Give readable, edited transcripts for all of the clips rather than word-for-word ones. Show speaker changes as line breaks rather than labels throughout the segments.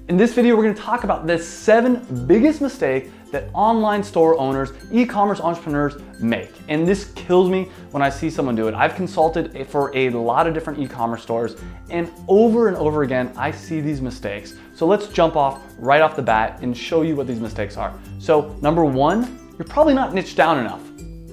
In this video, we're gonna talk about the 7 biggest mistakes that online store owners, e-commerce entrepreneurs make. And this kills me when I see someone do it. I've consulted for a lot of different e-commerce stores, and over again, I see these mistakes. So let's jump right off the bat and show you what these mistakes are. So number 1, you're probably not niched down enough.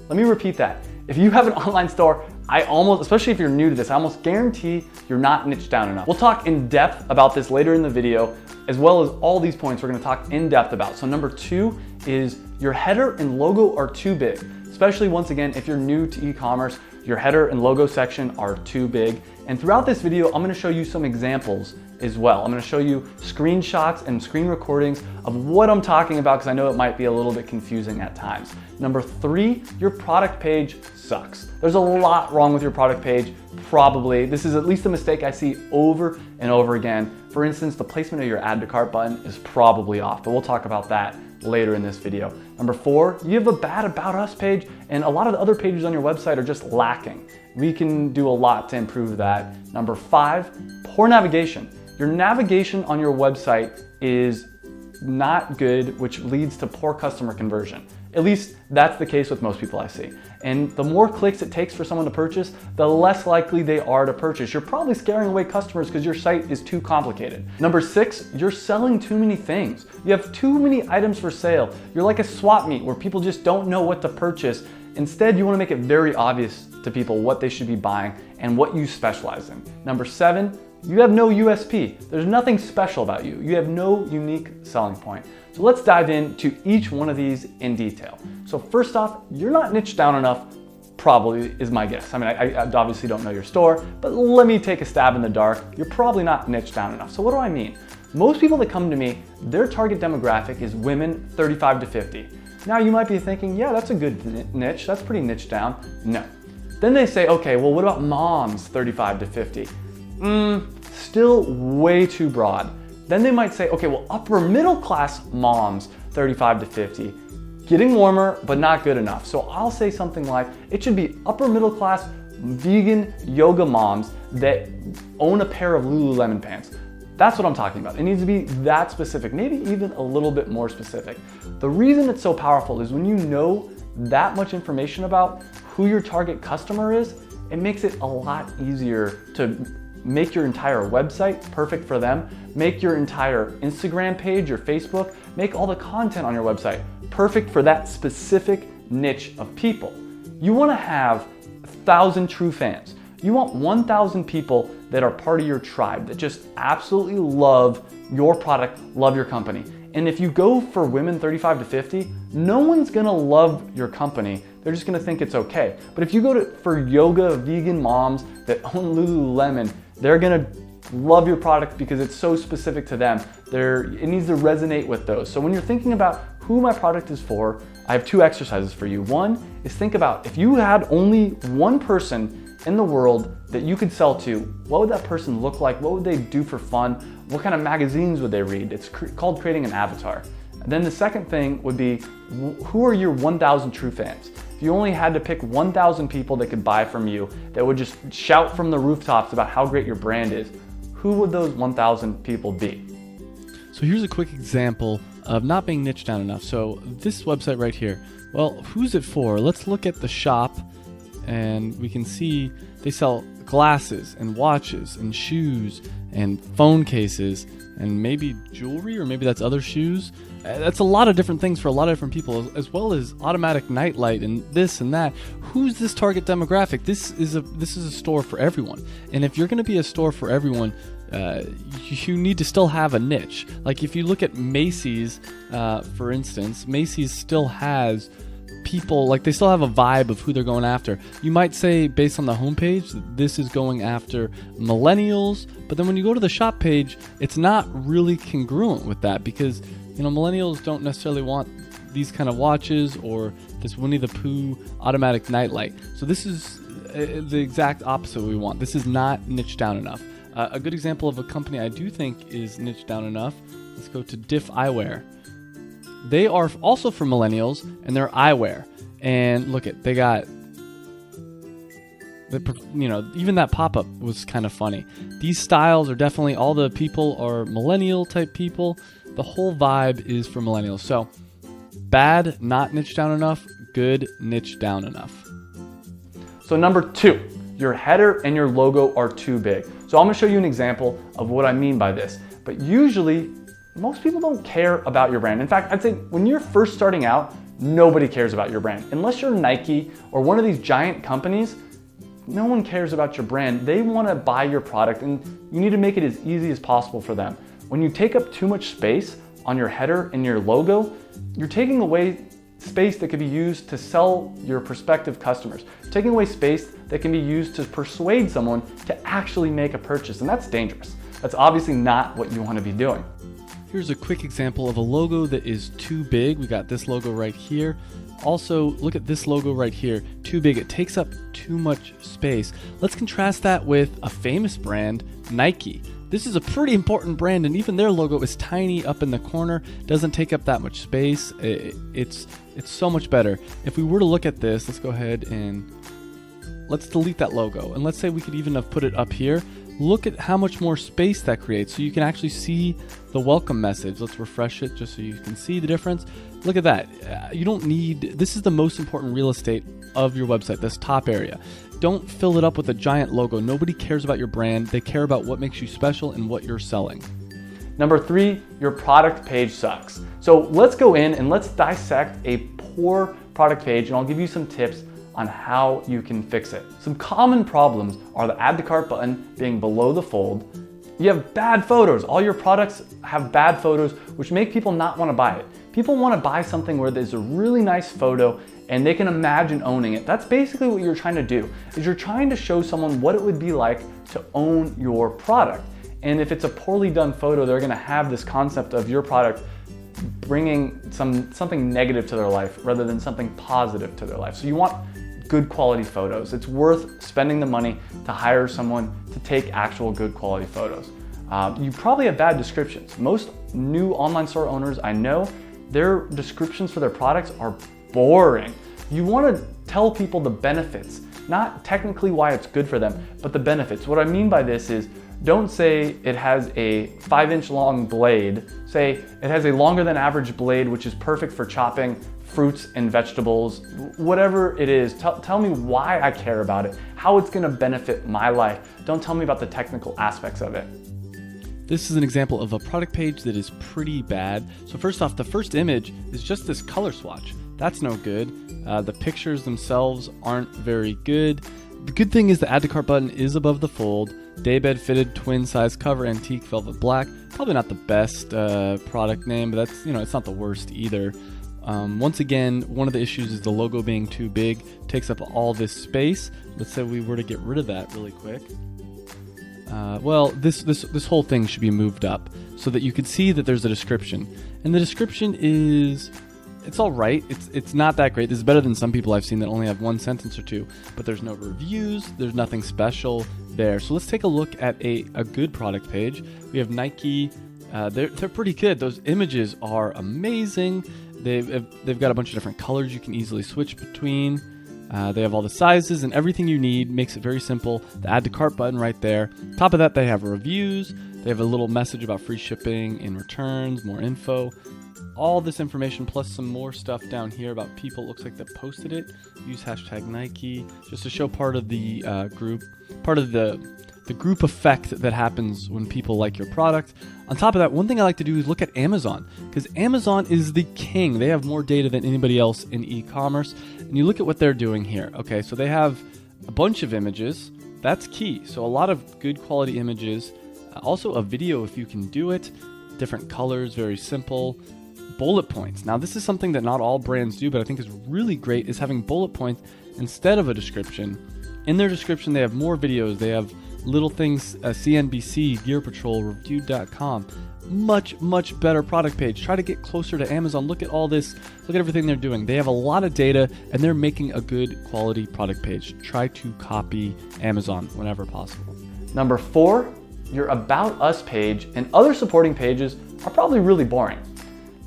Let me repeat that. If you have an online store, especially if you're new to this, I almost guarantee you're not niched down enough. We'll talk in depth about this later in the video, as well as all these points we're gonna talk in depth about. So number 2 is your header and logo are too big. Especially once again, if you're new to e-commerce, your header and logo section are too big. And throughout this video, I'm gonna show you some examples as well. I'm gonna show you screenshots and screen recordings of what I'm talking about, because I know it might be a little bit confusing at times. Number 3, your product page sucks. There's a lot wrong with your product page, probably. This is at least a mistake I see over and over again. For instance, the placement of your add to cart button is probably off, but we'll talk about that later in this video. Number 4, you have a bad About Us page, and a lot of the other pages on your website are just lacking. We can do a lot to improve that. Number 5, poor navigation. Your navigation on your website is not good, which leads to poor customer conversion. At least that's the case with most people I see. And the more clicks it takes for someone to purchase, the less likely they are to purchase. You're probably scaring away customers because your site is too complicated. Number 6, you're selling too many things. You have too many items for sale. You're like a swap meet where people just don't know what to purchase. Instead, you want to make it very obvious to people what they should be buying and what you specialize in. Number 7, you have no USP. There's nothing special about you. You have no unique selling point. So let's dive into each one of these in detail. So first off, you're not niched down enough, probably is my guess. I mean, I obviously don't know your store, but let me take a stab in the dark. You're probably not niched down enough. So what do I mean? Most people that come to me, their target demographic is women 35 to 50. Now you might be thinking, yeah, that's a good niche. That's pretty niched down. No. Then they say, okay, well, what about moms 35 to 50? Still way too broad. Then they might say, okay, well, upper middle class moms, 35 to 50. Getting warmer, but not good enough. So I'll say something like, it should be upper middle class vegan yoga moms that own a pair of Lululemon pants. That's what I'm talking about. It needs to be that specific, maybe even a little bit more specific. The reason it's so powerful is when you know that much information about who your target customer is, it makes it a lot easier to make your entire website perfect for them, make your entire Instagram page, your Facebook, make all the content on your website perfect for that specific niche of people. You wanna have 1,000 true fans. You want 1,000 people that are part of your tribe, that just absolutely love your product, love your company. And if you go for women 35 to 50, no one's gonna love your company. They're just gonna think it's okay. But if you go for yoga vegan moms that own Lululemon, they're gonna love your product because it's so specific to them. It needs to resonate with those. So when you're thinking about who my product is for, I have 2 exercises for you. One is think about if you had only one person in the world that you could sell to, what would that person look like? What would they do for fun? What kind of magazines would they read? It's called creating an avatar. And then the second thing would be, who are your 1,000 true fans? If you only had to pick 1,000 people that could buy from you, that would just shout from the rooftops about how great your brand is, who would those 1,000 people be?
So here's a quick example of not being niched down enough. So this website right here, well, who's it for? Let's look at the shop, and we can see they sell glasses and watches and shoes and phone cases and maybe jewelry, or maybe that's other shoes. That's a lot of different things for a lot of different people, as well as automatic nightlight and this and that. Who's this target demographic? This is a store for everyone. And if you're going to be a store for everyone, you need to still have a niche. Like if you look at Macy's, for instance, Macy's still has people, like they still have a vibe of who they're going after. You might say based on the homepage, this is going after millennials, but then when you go to the shop page, it's not really congruent with that, because millennials don't necessarily want these kind of watches or this Winnie the Pooh automatic nightlight. So this is the exact opposite we want. This is not niched down enough. A good example of a company I do think is niched down enough, let's go to Diff Eyewear. They are also for millennials, and they're eyewear. And look at, they got Even that pop-up was kind of funny. These styles are definitely, all the people are millennial type people. The whole vibe is for millennials. So bad, not niche down enough. Good, niche down enough.
So number 2, your header and your logo are too big. So I'm gonna show you an example of what I mean by this. But usually, most people don't care about your brand. In fact, I'd say when you're first starting out, nobody cares about your brand. Unless you're Nike or one of these giant companies, no one cares about your brand. They wanna buy your product, and you need to make it as easy as possible for them. When you take up too much space on your header and your logo, you're taking away space that could be used to sell your prospective customers. Taking away space that can be used to persuade someone to actually make a purchase, and that's dangerous. That's obviously not what you want to be doing.
Here's a quick example of a logo that is too big. We got this logo right here. Also, look at this logo right here, too big. It takes up too much space. Let's contrast that with a famous brand, Nike. This is a pretty important brand, and even their logo is tiny up in the corner, doesn't take up that much space. It's so much better. If we were to look at this, let's go ahead and let's delete that logo. And let's say we could even have put it up here. Look at how much more space that creates, so you can actually see the welcome message. Let's refresh it just so you can see the difference. Look at that. You don't need, this is the most important real estate of your website, this top area. Don't fill it up with a giant logo. Nobody cares about your brand. They care about what makes you special and what you're selling.
Number 3, your product page sucks. So let's go in and let's dissect a poor product page, and I'll give you some tips on how you can fix it. Some common problems are the add to cart button being below the fold. You have bad photos. All your products have bad photos, which make people not want to buy it. People want to buy something where there's a really nice photo and they can imagine owning it. That's basically what you're trying to do, is you're trying to show someone what it would be like to own your product. And if it's a poorly done photo, they're gonna have this concept of your product bringing something negative to their life rather than something positive to their life. So you want good quality photos. It's worth spending the money to hire someone to take actual good quality photos. You probably have bad descriptions. Most new online store owners I know, their descriptions for their products are boring. You want to tell people the benefits, not technically why it's good for them, but the benefits. What I mean by this is, don't say it has a 5-inch long blade. Say it has a longer than average blade, which is perfect for chopping fruits and vegetables. Whatever it is, tell me why I care about it, how it's gonna benefit my life. Don't tell me about the technical aspects of it.
This is an example of a product page that is pretty bad. So first off, the first image is just this color swatch. That's no good. The pictures themselves aren't very good. The good thing is the add to cart button is above the fold. Daybed fitted twin size cover, antique velvet black. Probably not the best product name, but that's, it's not the worst either. Once again, one of the issues is the logo being too big, takes up all this space. Let's say we were to get rid of that really quick. Well, this whole thing should be moved up so that you can see that there's a description. And the description is, it's all right. It's not that great. This is better than some people I've seen that only have one sentence or two, but there's no reviews. There's nothing special there. So let's take a look at a good product page. We have Nike. They're pretty good. Those images are amazing. They've got a bunch of different colors you can easily switch between. They have all the sizes and everything you need. Makes it very simple. The add to cart button right there. Top of that, they have reviews. They have a little message about free shipping and returns, more info. All this information plus some more stuff down here about people. Looks like they posted it. Use hashtag Nike just to show part of the group, part of the group effect that happens when people like your product. On top of that, one thing I like to do is look at Amazon, because Amazon is the king. They have more data than anybody else in e-commerce. And you look at what they're doing here. Okay, so they have a bunch of images. That's key. So a lot of good quality images. Also a video if you can do it. Different colors, very simple. Bullet points. Now this is something that not all brands do, but I think is really great, is having bullet points instead of a description. In their description, they have more videos. They have little things, CNBC, Gear Patrol, Reviewed.com. Much better product page. Try to get closer to Amazon. Look at all this. Look at everything they're doing. They have a lot of data and they're making a good quality product page. Try to copy Amazon whenever possible.
Number 4, your About Us page and other supporting pages are probably really boring.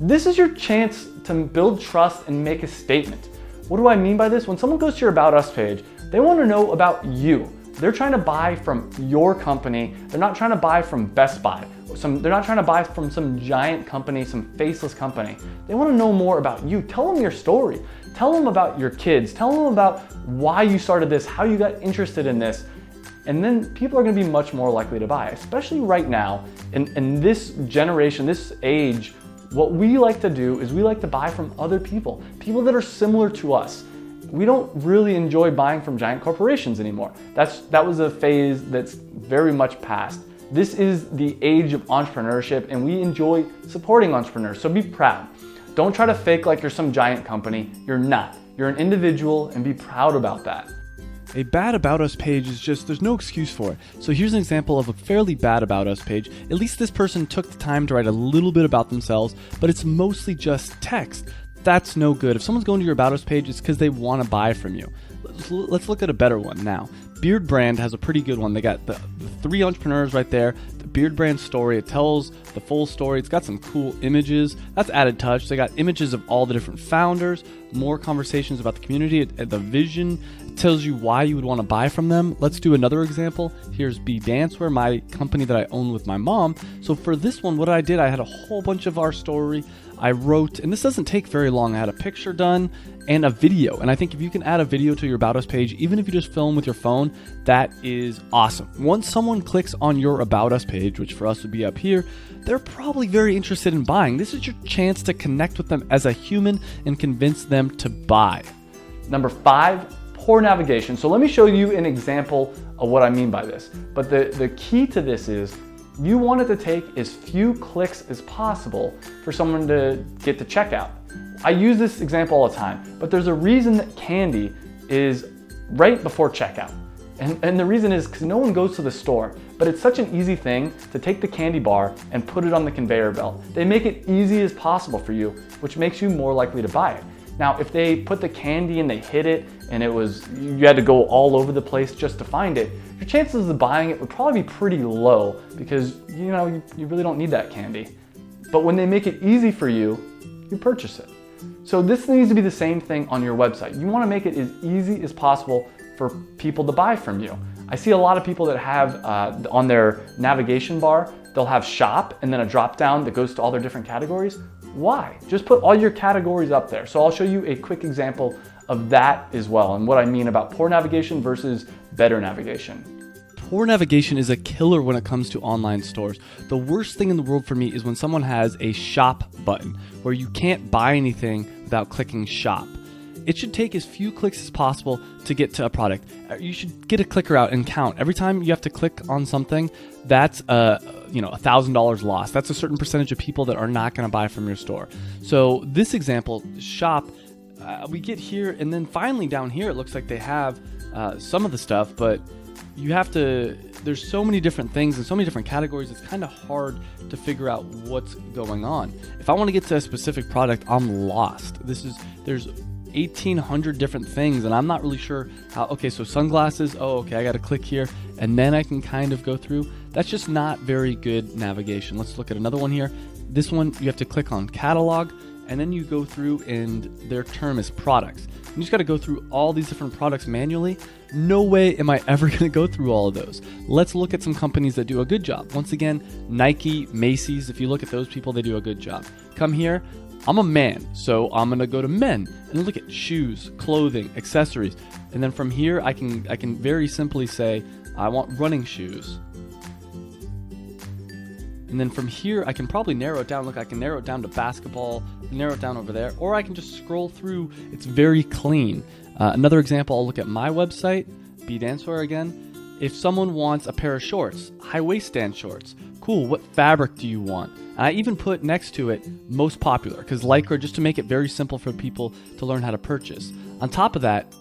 This is your chance to build trust and make a statement. What do I mean by this? When someone goes to your About Us page, They want to know about you. They're trying to buy from your company. They're not trying to buy from Best Buy. They're not trying to buy from some giant company, some faceless company. They want to know more about you. Tell them your story. Tell them about your kids. Tell them about why you started this, how you got interested in this. And then people are going to be much more likely to buy, especially right now in this generation, this age. What we like to do is we like to buy from other people that are similar to us. We don't really enjoy buying from giant corporations anymore. That was a phase that's very much past. This is the age of entrepreneurship, and we enjoy supporting entrepreneurs, so be proud. Don't try to fake like you're some giant company. You're not. You're an individual, and be proud about that.
A bad About Us page is just, there's no excuse for it. So here's an example of a fairly bad About Us page. At least this person took the time to write a little bit about themselves, but it's mostly just text. That's no good. If someone's going to your About Us page, it's because they want to buy from you. Let's look at a better one now. Beard Brand has a pretty good one. They got the 3 entrepreneurs right there. The Beard Brand story, it tells the full story. It's got some cool images. That's added touch. They got images of all the different founders, more conversations about the community, the vision. It tells you why you would want to buy from them. Let's do another example. Here's Be Dancewear, my company that I own with my mom. So for this one, what I did, I had a whole bunch of our story. I wrote, and this doesn't take very long, I had a picture done and a video. And I think if you can add a video to your About Us page, even if you just film with your phone, that is awesome. Once someone clicks on your About Us page, which for us would be up here, they're probably very interested in buying. This is your chance to connect with them as a human and convince them to buy.
Number 5, poor navigation. So let me show you an example of what I mean by this. But the key to this is you want it to take as few clicks as possible for someone to get to checkout. I use this example all the time, but there's a reason that candy is right before checkout. And the reason is because no one goes to the store, but it's such an easy thing to take the candy bar and put it on the conveyor belt. They make it easy as possible for you, which makes you more likely to buy it. Now, if they put the candy and they hid it and you had to go all over the place just to find it, your chances of buying it would probably be pretty low because you really don't need that candy. But when they make it easy for you, you purchase it. So this needs to be the same thing on your website. You want to make it as easy as possible for people to buy from you. I see a lot of people that have on their navigation bar, they'll have shop and then a drop down that goes to all their different categories. Why? Just put all your categories up there. So I'll show you a quick example of that as well and what I mean about poor navigation versus better navigation.
Poor navigation is a killer when it comes to online stores. The worst thing in the world for me is when someone has a shop button where you can't buy anything without clicking shop. It should take as few clicks as possible to get to a product. You should get a clicker out and count. Every time you have to click on something, that's $1,000 lost. That's a certain percentage of people that are not going to buy from your store. So this example, shop, we get here, and then finally down here, it looks like they have some of the stuff, but there's so many different things and so many different categories, it's kind of hard to figure out what's going on. If I want to get to a specific product, I'm lost. There's 1,800 different things, and I'm not really sure how. Okay, so sunglasses, I got to click here, and then I can kind of go through. That's just not very good navigation. Let's look at another one here. This one, you have to click on catalog, and then you go through, and their term is products. You just got to go through all these different products manually. No way am I ever going to go through all of those. Let's look at some companies that do a good job. Once again, Nike, Macy's, if you look at those people, they do a good job. Come here. I'm a man, so I'm gonna go to men and look at shoes, clothing, accessories. And then from here, I can very simply say, I want running shoes. And then from here, I can probably narrow it down. Look, I can narrow it down to basketball, narrow it down over there, or I can just scroll through. It's very clean. Another example, I'll look at my website, Be Dancewear again. If someone wants a pair of shorts, high waistband shorts, cool, what fabric do you want? I even put next to it most popular, because Lycra, just to make it very simple for people to learn how to purchase. On top of that,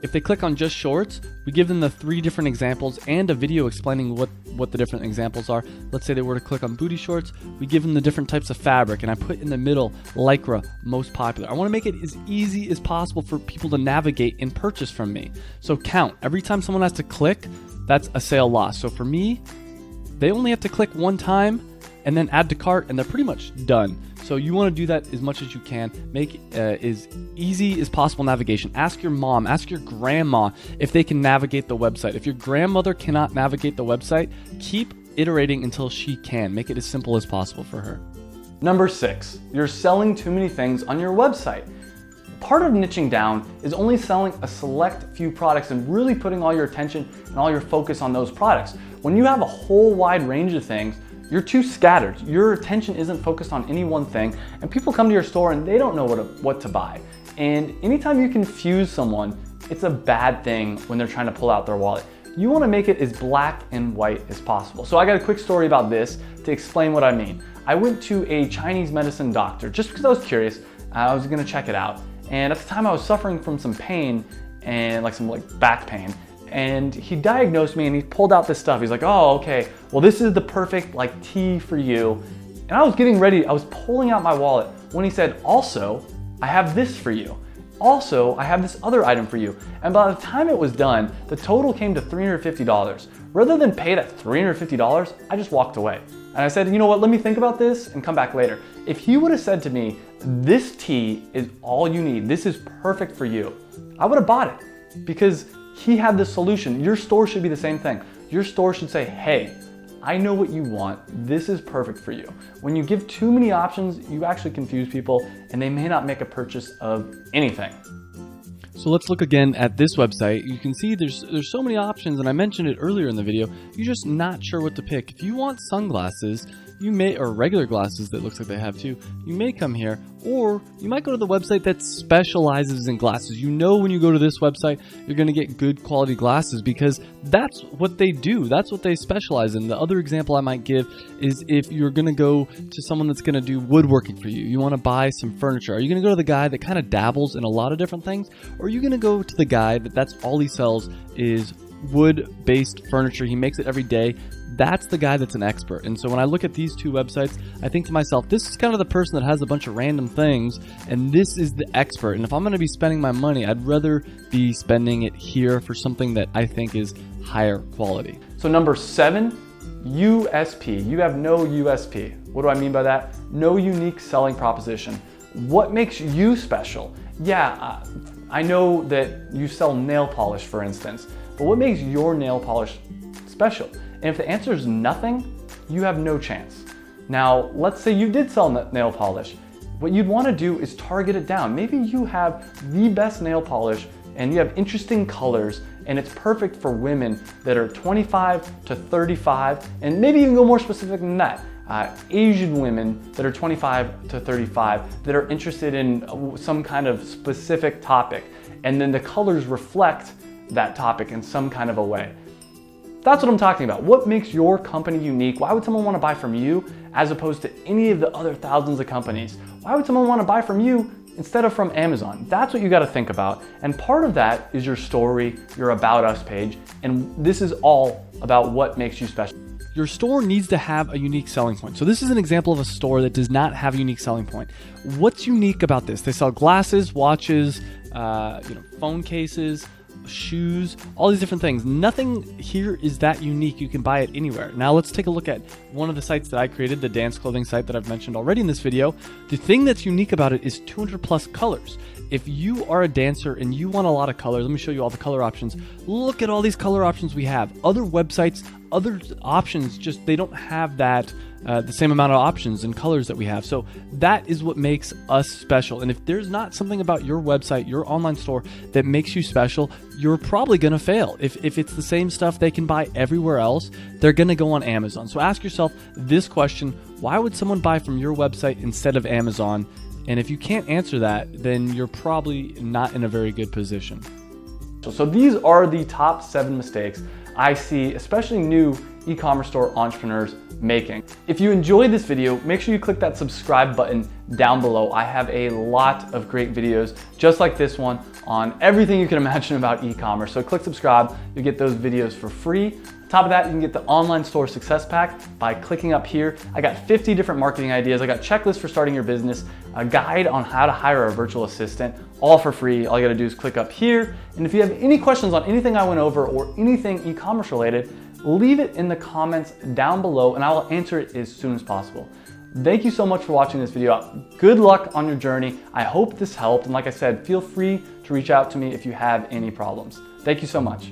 if they click on just shorts, we give them the 3 different examples and a video explaining what the different examples are. Let's say they were to click on booty shorts, we give them the different types of fabric, and I put in the middle, Lycra, most popular. I want to make it as easy as possible for people to navigate and purchase from me. So count. Every time someone has to click, that's a sale lost. So for me, they only have to click one time, and then add to cart, and they're pretty much done. So you want to do that as much as you can. Make as easy as possible navigation. Ask your mom, ask your grandma if they can navigate the website. If your grandmother cannot navigate the website, keep iterating until she can. Make it as simple as possible for her.
Number 6, you're selling too many things on your website. Part of niching down is only selling a select few products and really putting all your attention and all your focus on those products. When you have a whole wide range of things, you're too scattered. Your attention isn't focused on any one thing, and people come to your store and they don't know what to buy. And anytime you confuse someone, it's a bad thing when they're trying to pull out their wallet. You want to make it as black and white as possible. So I got a quick story about this to explain what I mean. I went to a Chinese medicine doctor just because I was curious. I was gonna check it out. And at the time I was suffering from some pain and some back pain. And he diagnosed me and he pulled out this stuff. He's like, oh, okay, well this is the perfect tea for you. And I was getting ready, I was pulling out my wallet when he said, also, I have this for you. Also, I have this other item for you. And by the time it was done, the total came to $350. Rather than pay that $350, I just walked away. And I said, you know what, let me think about this and come back later. If he would have said to me, this tea is all you need, this is perfect for you, I would have bought it because he had the solution. Your store should be the same thing. Your store should say, hey, I know what you want, this is perfect for you. When you give too many options, you actually confuse people and they may not make a purchase of anything.
So let's look again at this website. You can see there's so many options, and I mentioned it earlier in the video. You're just not sure what to pick. If you want sunglasses, you may, or regular glasses that looks like they have too, you may come here, or you might go to the website that specializes in glasses. You know when you go to this website, you're going to get good quality glasses because that's what they do. That's what they specialize in. The other example I might give is if you're going to go to someone that's going to do woodworking for you. You want to buy some furniture. Are you going to go to the guy that kind of dabbles in a lot of different things? Or are you going to go to the guy that's all he sells is wood-based furniture? He makes it every day. That's the guy that's an expert. And so when I look at these two websites, I think to myself, this is kind of the person that has a bunch of random things, and this is the expert. And if I'm going to be spending my money, I'd rather be spending it here for something that I think is higher quality.
So number 7, USP. You have no USP. What do I mean by that? No unique selling proposition. What makes you special? Yeah, I know that you sell nail polish, for instance, but what makes your nail polish special? And if the answer is nothing, you have no chance. Now, let's say you did sell nail polish. What you'd want to do is target it down. Maybe you have the best nail polish and you have interesting colors and it's perfect for women that are 25 to 35, and maybe even go more specific than that. Asian women that are 25 to 35 that are interested in some kind of specific topic, and then the colors reflect that topic in some kind of a way. That's what I'm talking about. What makes your company unique? Why would someone want to buy from you as opposed to any of the other thousands of companies? Why would someone want to buy from you instead of from Amazon? That's what you got to think about. And part of that is your story, your About Us page. And this is all about what makes you special.
Your store needs to have a unique selling point. So this is an example of a store that does not have a unique selling point. What's unique about this? They sell glasses, watches, phone cases, shoes, all these different things. Nothing here is that unique. You can buy it anywhere. Now let's take a look at one of the sites that I created, the dance clothing site that I've mentioned already in this video. The thing that's unique about it is 200 plus colors. If you are a dancer and you want a lot of colors, let me show you all the color options. Look at all these color options we have. Other websites, other options, just they don't have that the same amount of options and colors that we have. So that is what makes us special. And if there's not something about your website, your online store that makes you special, you're probably going to fail. If it's the same stuff they can buy everywhere else, they're going to go on Amazon. So ask yourself this question: why would someone buy from your website instead of Amazon? And if you can't answer that, then you're probably not in a very good position.
So these are the top 7 mistakes I see, especially new e-commerce store entrepreneurs making. If you enjoyed this video, make sure you click that subscribe button down below. I have a lot of great videos just like this one on everything you can imagine about e-commerce. So click subscribe, you'll get those videos for free. On top of that, you can get the online store success pack by clicking up here. I got 50 different marketing ideas. I got checklists for starting your business, a guide on how to hire a virtual assistant, all for free. All you gotta do is click up here. And if you have any questions on anything I went over or anything e-commerce related, leave it in the comments down below and I will answer it as soon as possible. Thank you so much for watching this video. Good luck on your journey. I hope this helped. And like I said, feel free to reach out to me if you have any problems. Thank you so much.